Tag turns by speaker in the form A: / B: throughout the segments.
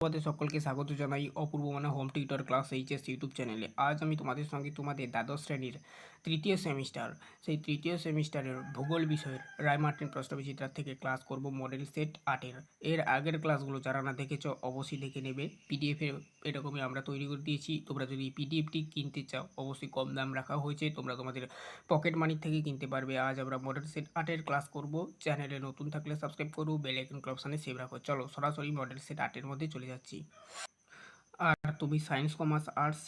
A: তোমাদের সকলকে স্বাগত জানাই অপূর্ব মানে home tutor class HS YouTube চ্যানেলে। আজ আমি তোমাদের সঙ্গে তোমাদের দ্বাদশ শ্রেণীর তৃতীয় সেমিস্টার সেই তৃতীয় সেমিস্টারের ভূগোল বিষয়ের রায়মার্টিন প্রশ্নবিচিত্রার থেকে ক্লাস করব মডেল সেট 8-এর। এর আগের ক্লাসগুলো যারা না দেখেছ অবশ্যই দেখে নেবে। পিডিএফে এরকমই আমরা তৈরি করে দিয়েছি। তোমরা যদি পিডিএফটি কিনতে চাও অবশ্যই কম দাম রাখা হয়েছে, তোমরা তোমাদের পকেট মানি থেকে কিনতে পারবে। আজ আমরা মডেল সেট 8-এর ক্লাস করব। চ্যানেলে নতুন থাকলে সাবস্ক্রাইব করো, বেল আইকন অপশানে সেভ রাখো। চলো সরাসরি মডেল সেট 8-এর মধ্যে চলে যাচ্ছি। আর তুমি সায়েন্স, কমার্স, আর্টস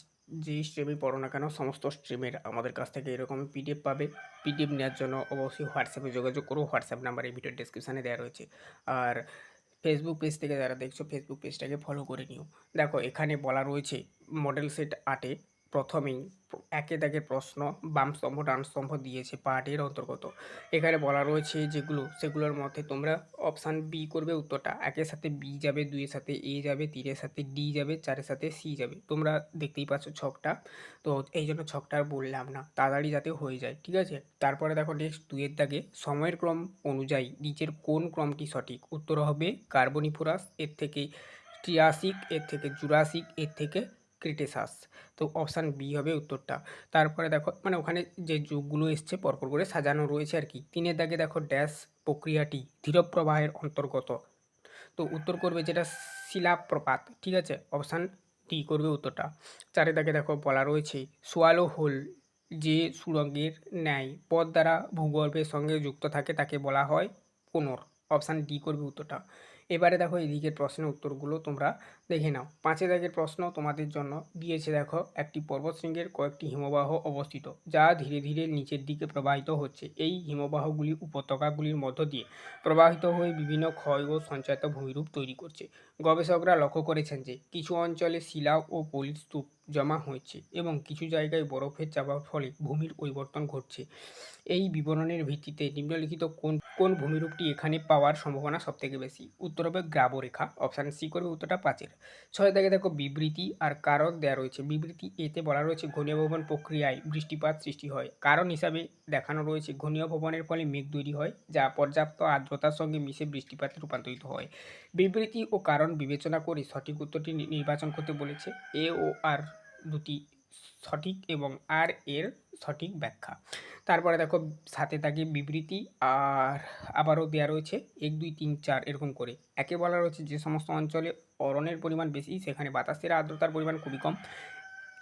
A: যে স্ট্রিমে পড়ো না কেন সমস্ত স্ট্রিমের আমাদের কাছ থেকে এরকম পিডিএফ পাবে। পিডিএফ নেওয়ার জন্য অবশ্যই হোয়াটসঅ্যাপে যোগাযোগ করো। হোয়াটসঅ্যাপ নাম্বার এই ভিডিওর ডেসক্রিপশানে দেওয়া রয়েছে। আর ফেসবুক পেজ থেকে যারা দেখছো ফেসবুক পেজটাকে ফলো করে নিও। দেখো এখানে বলা রয়েছে মডেল সেট 8-এ প্রথমেই একে দাগের প্রশ্ন বাম স্তম্ভ ডান স্তম্ভ দিয়েছে পার্টের অন্তর্গত। এখানে বলা রয়েছে যেগুলো সেগুলোর মধ্যে তোমরা অপশান বি করবে উত্তরটা। একের সাথে বি যাবে, দুইয়ের সাথে এ যাবে, তিনের সাথে ডি যাবে, চারের সাথে সি যাবে। তোমরা দেখতেই পাচ্ছ ছকটা, তো এই জন্য ছকটা আর বললাম না, তাড়াতাড়ি যাতে হয়ে যায়, ঠিক আছে। তারপরে দেখো নেক্সট দুইয়ের দাগে সময়ের ক্রম অনুযায়ী নিচের কোন ক্রমটি সঠিক। উত্তর হবে কার্বনিফোরাস, এর থেকে ট্রিয়াসিক, এর থেকে জুরাসিক, এর থেকে ক্রিটেসাস। তো অপশান বি হবে উত্তরটা। তারপরে দেখো মানে ওখানে যে যুগগুলো এসছে পরপর করে সাজানো রয়েছে আর কি। তিনের দাগে দেখো ড্যাশ প্রক্রিয়াটি ধীরপ্রবাহের প্রবাহের অন্তর্গত। তো উত্তর করবে যেটা শিলাপ্রপাত, ঠিক আছে। অপশান ডি করবে উত্তরটা। চারের দাগে দেখো বলা রয়েছে সোয়ালো হোল যে সুড়ঙ্গের ন্যায় পথ দ্বারা ভূগর্ভের সঙ্গে যুক্ত থাকে তাকে বলা হয় কোনর। অপশান ডি করবে উত্তরটা। এবারে দেখো এদিকের প্রশ্নের উত্তরগুলো তোমরা দেখে নাও। পাঁচের দাগের প্রশ্ন তোমাদের জন্য দিয়েছে। দেখো একটি পর্বতশৃঙ্গের কয়েকটি হিমবাহ অবস্থিত যা ধীরে ধীরে নিচের দিকে প্রবাহিত হচ্ছে। এই হিমবাহগুলি উপত্যকাগুলির মধ্য দিয়ে প্রবাহিত হয়ে বিভিন্ন ক্ষয় ও সঞ্চয়িত ভূমিরূপ তৈরি করছে। গবেষকরা লক্ষ্য করেছেন যে কিছু অঞ্চলে শিলা ও পলির স্তূপ জমা হয়েছে এবং কিছু জায়গায় বরফের চাপার ফলে ভূমির পরিবর্তন ঘটছে। এই বিবরণের ভিত্তিতে নিম্নলিখিত কোন কোন ভূমিরূপটি এখানে পাওয়ার সম্ভাবনা সবথেকে বেশি। উত্তর হবে গ্রাবরেখা। অপশান সি করবে উত্তরটা পাঁচের। ছয় থেকে দেখো বিবৃতি আর কারণ দেওয়া রয়েছে। বিবৃতি এতে বলা রয়েছে ঘনীভবন প্রক্রিয়ায় বৃষ্টিপাত সৃষ্টি হয়। কারণ হিসাবে দেখানো রয়েছে ঘনীভবনের ফলে মেঘ তৈরি হয় যা পর্যাপ্ত আর্দ্রতার সঙ্গে মিশে বৃষ্টিপাতে রূপান্তরিত হয়। বিবৃতি ও কারণ বিবেচনা করে সঠিক উত্তরটি নির্বাচন করতে বলেছে। এ ও আর দুটি সঠিক এবং আর এর সঠিক ব্যাখ্যা। তারপরে দেখো সাথে থাকে বিবৃতি আর আবারও দেওয়া রয়েছে 1 2 3 4 এরকম করে। একে বলা রয়েছে যে সমস্ত অঞ্চলে অরণ্যের পরিমাণ বেশি সেখানে বাতাসের আর্দ্রতার পরিমাণ খুবই কম।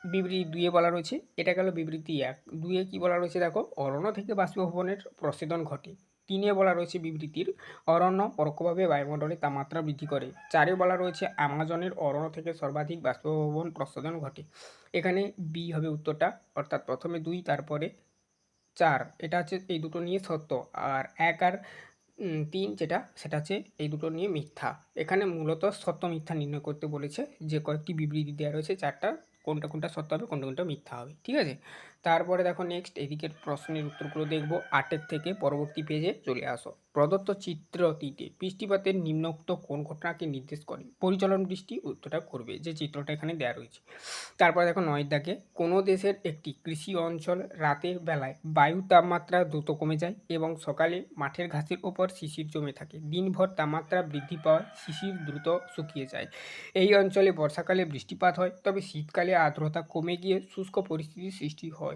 A: বিবৃতি দুইয়ে বলা রয়েছে, এটা গেল বিবৃতি এক। দুইয়ে কি বলা রয়েছে দেখো অরণ্য থেকে বাষ্পীভবনের প্রস্ফেদন ঘটে। তিনে বলা রয়েছে বিবৃতির অরণ্য পরোক্ষভাবে বায়ুমণ্ডলে তাপমাত্রা বৃদ্ধি করে। চারে বলা রয়েছে আমাজনের অরণ্য থেকে সর্বাধিক বাষ্পীভবন প্রস্ফেদন ঘটে। এখানে বি হবে উত্তরটা, অর্থাৎ প্রথমে 2 তারপরে 4, এটা হচ্ছে এই দুটো নিয়ে সত্য। আর 1 আর 3 যেটা সেটা হচ্ছে এই দুটো নিয়ে মিথ্যা। এখানে মূলত সত্য মিথ্যা নির্ণয় করতে বলেছে। যে কয়েকটি বিবৃতি দেওয়া রয়েছে 4টা, কোনটা কোনটা সত্য হবে কোনটা কোনটা মিথ্যা হবে, ঠিক আছে। তারপরে দেখো নেক্সট এদিকের প্রশ্নের উত্তরগুলো দেখব। 8-এর থেকে পরবর্তী পেজে চলে আসো। প্রদত্ত চিত্রটিতে বৃষ্টিপাতের নিম্নোক্ত কোন ঘটনাকে নির্দেশ করে। পরিচলন বৃষ্টি উত্তরটা করবে যে চিত্রটা এখানে দেওয়া রয়েছে। তারপরে দেখো 9 দাগে কোনো দেশের একটি কৃষি অঞ্চল রাতের বেলায় বায়ু তাপমাত্রা দ্রুত কমে যায় এবং সকালে মাঠের ঘাসের ওপর শিশির জমে থাকে। দিনভর তাপমাত্রা বৃদ্ধি পাওয়ায় শিশির দ্রুত শুকিয়ে যায়। এই অঞ্চলে বর্ষাকালে বৃষ্টিপাত হয়, তবে শীতকালে আর্দ্রতা কমে গিয়ে শুষ্ক পরিস্থিতির সৃষ্টি হয়।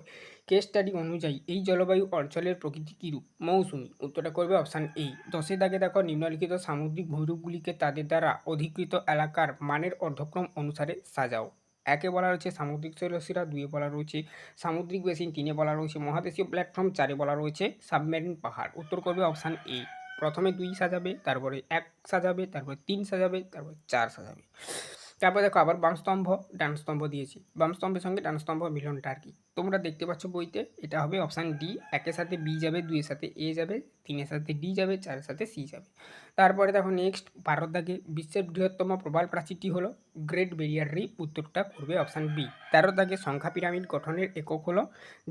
A: কেস স্টাডি অনুযায়ী এই জলবায়ু অঞ্চলের প্রকৃতি কীরূপ। মৌসুমি। উত্তরটা করবে অপশান এই। 10-এর দাগে দেখো নিম্নলিখিত সামুদ্রিক ভূমিরূপগুলিকে তাদের দ্বারা অধিকৃত এলাকার মানের অর্ধক্রম অনুসারে সাজাও। একে বলা রয়েছে সামুদ্রিক শৈলশিরা, দুইয়ে বলা রয়েছে সামুদ্রিক বেসিন, তিনে বলা রয়েছে মহাদেশীয় প্ল্যাটফর্ম, চারে বলা রয়েছে সাবমেরিন পাহাড়। উত্তর করবে অপশান এ। প্রথমে 2 সাজাবে, তারপরে 1 সাজাবে, তারপরে 3 সাজাবে, তারপরে 4 সাজাবে। তারপরে দেখো আবার বাম স্তম্ভ ডান স্তম্ভ দিয়েছি। বাম স্তম্ভের সঙ্গে ডান স্তম্ভ মিলনটা আর কি তোমরা দেখতে পাচ্ছ বইতে। এটা হবে অপশান ডি। 1-এর সাথে বি যাবে, 2-এর সাথে এ যাবে, 3-এর সাথে ডি যাবে, 4-এর সাথে সি যাবে। তারপরে দেখো নেক্সট 12 দাগে বিশ্বের বৃহত্তম প্রবাল প্রাচীরটি হলো গ্রেট ব্যারিয়ার রিফ। উত্তরটা করবে অপশান বি। 13 দাগে সংখ্যা পিরামিড গঠনের একক হলো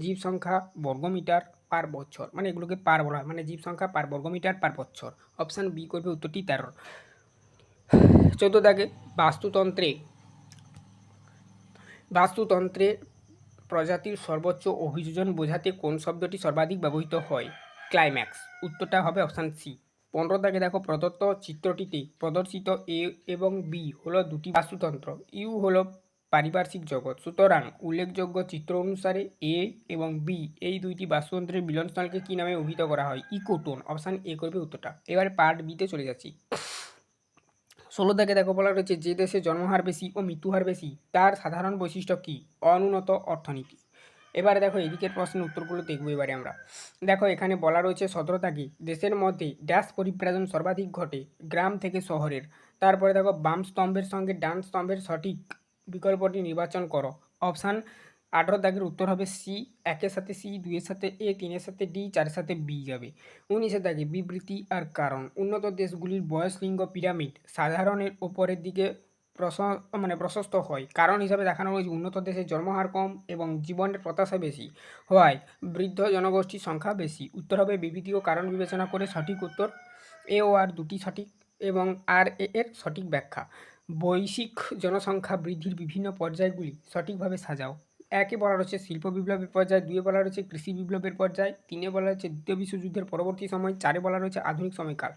A: জীব সংখ্যা বর্গমিটার পার বছর, মানে এগুলোকে পার বলা হয়, মানে জীব সংখ্যা পার বর্গমিটার পার বছর। অপশান বি করবে উত্তরটি 13। 14 দাগে বাস্তুতন্ত্রে প্রজাতির সর্বোচ্চ অভিযোজন বোঝাতে কোন শব্দটি সর্বাধিক ব্যবহৃত হয়। ক্লাইম্যাক্স। উত্তরটা হবে অপশান সি। 15 দাগে দেখো প্রদত্ত চিত্রটিতে প্রদর্শিত এ এবং বি হলো দুটি বাস্তুতন্ত্র, ইউ হলো পারিপার্শ্বিক জগৎ। সুতরাং উল্লেখযোগ্য চিত্র অনুসারে এ এবং বি এই দুইটি বাস্তুতন্ত্রের মিলনস্থলকে কী নামে অভিহিত করা হয়? ইকোটোন। অপশান এ করবে উত্তরটা। এবারে পার্ট বিতে চলে যাচ্ছি। 16 দাগে দেখো বলা রয়েছে যে দেশে জন্মহার বেশি ও মৃত্যুহার বেশি তার সাধারণ বৈশিষ্ট্য কী? অনুন্নত অর্থনীতি। এবারে দেখো এদিকের প্রশ্নের উত্তরগুলো দেখবো এবারে আমরা। দেখো এখানে বলা রয়েছে 17 দাগে দেশের মধ্যে ড্যাশ পরিব্রাজন সর্বাধিক ঘটে? গ্রাম থেকে শহরের। তারপরে দেখো বাম স্তম্ভের সঙ্গে ডান স্তম্ভের সঠিক বিকল্পটি নির্বাচন করো। অপশান 18 দাগের উত্তর হবে সি, 1-এর সাথে সি, 2-এর সাথে এ, 3-এর সাথে ডি, 4-এর সাথে বি যাবে। 19 দাগে বিবৃতি আর কারণ। উন্নত দেশগুলির বয়স লিঙ্গ পিরামিড সাধারণের ওপরের দিকে প্রশস্ত হয়। কারণ হিসাবে দেখানো হয়েছে উন্নত দেশের জন্মহার কম এবং জীবনের প্রত্যাশা বেশি হওয়ায় বৃদ্ধ জনগোষ্ঠীর সংখ্যা বেশি। উত্তর হবে বিবৃতি ও কারণ বিবেচনা করে সঠিক উত্তর। এ ও আর দুটি সঠিক এবং আর এ এর সঠিক ব্যাখ্যা। বৈশ্বিক জনসংখ্যা বৃদ্ধির বিভিন্ন পর্যায়গুলি সঠিকভাবে সাজাও। 1-এ বলা রয়েছে শিল্প বিপ্লবের পর্যায়, 2-এ বলা রয়েছে কৃষি বিপ্লবের পর্যায়, 3-এ বলা রয়েছে দ্বিতীয় বিশ্বযুদ্ধের পরবর্তী সময়, 4-এ বলা রয়েছে আধুনিক সময়কাল।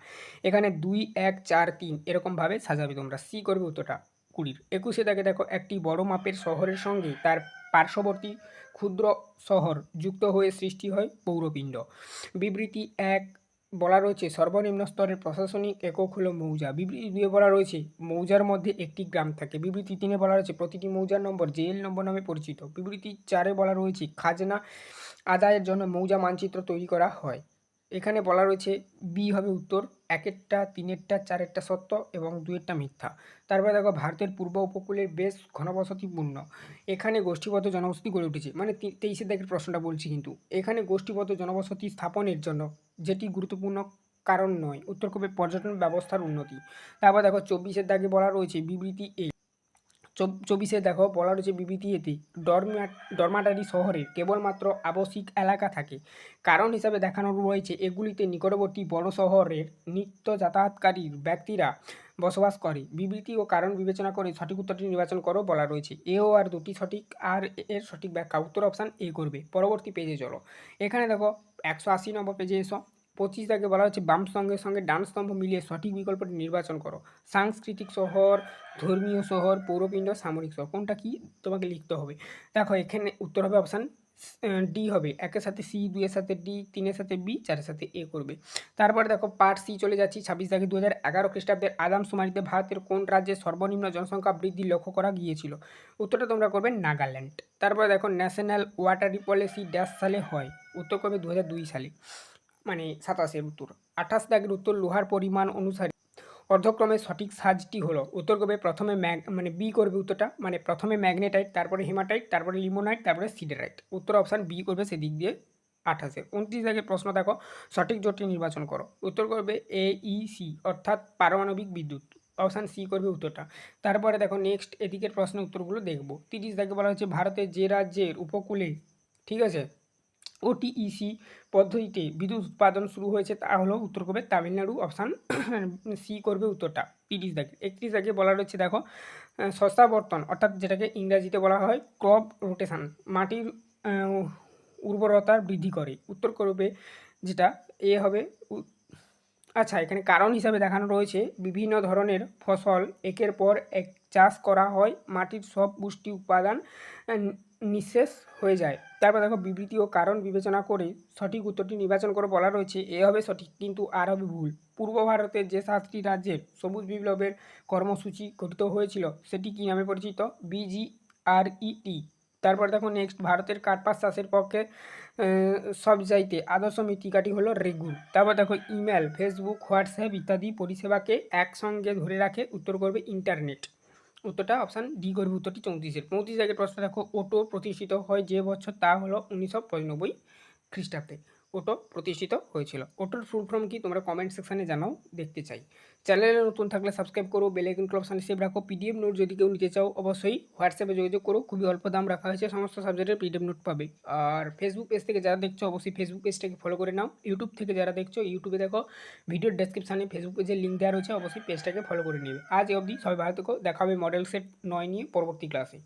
A: এখানে 2, 1, 4, 3 এরকমভাবে সাজাবে তোমরা। সি করবে উত্তরটা 20-এর। 21-এ দাগে দেখো একটি বড় মাপের শহরের সঙ্গে তার পার্শ্ববর্তী ক্ষুদ্র শহর যুক্ত হয়ে সৃষ্টি হয় পৌরপিণ্ড। বিবৃতি 1 বলা রয়েছে সর্বনিম্ন স্তরের প্রশাসনিক একক হলো মৌজা। বিবৃতি 2-এ বলা রয়েছে মৌজার মধ্যে একটি গ্রাম থাকে। বিবৃতি 3-এ বলা রয়েছে প্রতিটি মৌজার নম্বর জেএল নম্বর নামে পরিচিত। বিবৃতি 4-এ বলা রয়েছে খাজনা আদায়ের জন্য মৌজা মানচিত্র তৈরি করা হয়। এখানে বলা রয়েছে বি হবে উত্তর। 1-এরটা, 3-এরটা, 4-এরটা সত্য এবং 2-এরটা মিথ্যা। তারপরে দেখো ভারতের পূর্ব উপকূলের বেশ ঘনবসতিপূর্ণ। এখানে গোষ্ঠীবদ্ধ জনবসতি গড়ে উঠেছে। মানে 23-এর দাগের প্রশ্নটা বলছি কিন্তু এখানে গোষ্ঠীবদ্ধ জনবসতি স্থাপনের জন্য যেটি গুরুত্বপূর্ণ কারণ নয়। উত্তর করবে পর্যটন ব্যবস্থার উন্নতি। তারপর দেখো 24-এর দাগে বলা রয়েছে বিবৃতি এ। 24-এ দেখো বলা রয়েছে বিবৃতি এতে ডরমাটারি শহরে কেবলমাত্র আবাসিক এলাকা থাকে। কারণ হিসাবে দেখানো রয়েছে এগুলিতে নিকটবর্তী বড় শহরের নিত্য যাতায়াতকারী ব্যক্তিরা বসবাস করে। বিবৃতি ও কারণ বিবেচনা করে সঠিক উত্তরটি নির্বাচন করো বলা রয়েছে। এ ও আর দুটি সঠিক আর এর সঠিক ব্যাখ্যা। উত্তর অপশান এ করবে। পরবর্তী পেজে চলো। এখানে দেখো 180 নম্বর পেজে এসো। 25 দাগে বলা হচ্ছে বাম স্তম্ভের সঙ্গে ডান স্তম্ভ মিলিয়ে সঠিক বিকল্পটি নির্বাচন করো। সাংস্কৃতিক শহর, ধর্মীয় শহর, পৌরপিণ্ড, সামরিক শহর কোনটা কি তোমাকে লিখতে হবে। দেখো এখানে উত্তর হবে অপশান ডি হবে। 1-এর সাথে সি, 2-এর সাথে ডি, 3-এর সাথে বি, 4-এর সাথে এ করবে। তারপরে দেখো পার্ট সি চলে যাচ্ছি। 26 দাগে 2011 খ্রিস্টাব্দের আদমশুমারিতে ভারতের কোন রাজ্যের সর্বনিম্ন জনসংখ্যা বৃদ্ধি লক্ষ্য করা গিয়েছিল? উত্তরটা তোমরা করবে নাগাল্যান্ড। তারপরে দেখো ন্যাশনাল ওয়াটার পলিসি ড্যাশ সালে হয়? উত্তর করবে 2002 সালে, মানে 27-এর উত্তর। 28 দাগের উত্তর লোহার পরিমাণ অনুসারে অর্ধক্রমের সঠিক সাজটি হলো? উত্তর করবে প্রথমে বি করবে উত্তরটা, মানে প্রথমে ম্যাগনেটাইট, তারপরে হেমাটাইট, তারপরে লিমোনাইট, তারপরে সিডারাইট। উত্তর অপশান বি করবে সেদিক দিয়ে 28-এর। 29 দাগের প্রশ্ন দেখো সঠিক জোটটি নির্বাচন করো। উত্তর করবে এইসি অর্থাৎ পারমাণবিক বিদ্যুৎ। অপশান সি করবে উত্তরটা। তারপরে দেখো নেক্সট এদিকের প্রশ্নের উত্তরগুলো দেখবো। 30 দাগে বলা হচ্ছে ভারতের যে রাজ্যের উপকূলে, ঠিক আছে, ওটিইসি পদ্ধতিতে বিদ্যুৎ উৎপাদন শুরু হয়েছে তা হলো? উত্তর করবে তামিলনাড়ু। অপশান সি করবে উত্তরটা 30 দাগে। 31 দাগে বলা রয়েছে দেখো শস্যাবর্তন অর্থাৎ যেটাকে ইংরাজিতে বলা হয় ক্রপ রোটেশন মাটির উর্বরতা বৃদ্ধি করে। উত্তর করবে যেটা এ হবে। আচ্ছা, এখানে কারণ হিসাবে দেখানো রয়েছে বিভিন্ন ধরনের ফসল একের পর এক চাষ করা হয়, মাটির সব পুষ্টি উপাদান নিঃশেষ হয়ে যায়। তারপর দেখো বিবৃতি ও কারণ বিবেচনা করে সঠিক উত্তরটি নির্বাচন করে বলা রয়েছে এ হবে সঠিক কিন্তু আর হবে ভুল। পূর্ব ভারতের যে 7টি রাজ্যের সবুজ বিপ্লবের কর্মসূচি গঠিত হয়েছিল সেটি কী নামে পরিচিত? BGRET। তারপর দেখো নেক্সট ভারতের কার্পাস চাষের পক্ষে সবচাইতে আদর্শ মৃত্তিকাটি হলো রেগুন। তারপর দেখো ইমেল, ফেসবুক, হোয়াটসঅ্যাপ ইত্যাদি পরিষেবাকে একসঙ্গে ধরে রাখে? উত্তর করবে ইন্টারনেট। উত্তরটা অপশান ডি করবে উত্তরটি 34-এর। 35 দাগের প্রশ্ন দেখো ওটো প্রতিষ্ঠিত হয় যে বছর তা হলো 1995 খ্রিস্টাব্দে। ওটো প্রতিষ্ঠিত হয়েছিল। ওটোর ফুল ফর্ম কি তোমরা কমেন্ট সেকশানে জানাও, দেখতে চাই। চ্যানেলে নতুন থাকলে সাবস্ক্রাইব করো, বেল আইকন অপশানে সেভ রাখো। পিডিএফ নোট যদি কেউ নিতে চাও অবশ্যই হোয়াটসঅ্যাপে যোগাযোগ করো, খুবই অল্প দাম রাখা হয়েছে, সমস্ত সাবজেক্টের পিডিএফ নোট পাবে। আর ফেসবুক পেজ থেকে যারা দেখছো অবশ্যই ফেসবুক পেজটাকে ফলো করে নাও। ইউটিউব থেকে যারা দেখছো ইউটিউবে দেখো ভিডিওর ডেসক্রিপশানে ফেসবুক পেজের লিঙ্ক দেওয়া রয়েছে, অবশ্যই পেজটাকে ফলো করে নেবে। আজ অবধি সবাই ভালো থেকো, দেখা হবে মডেল সেট 9 নিয়ে পরবর্তী ক্লাসে।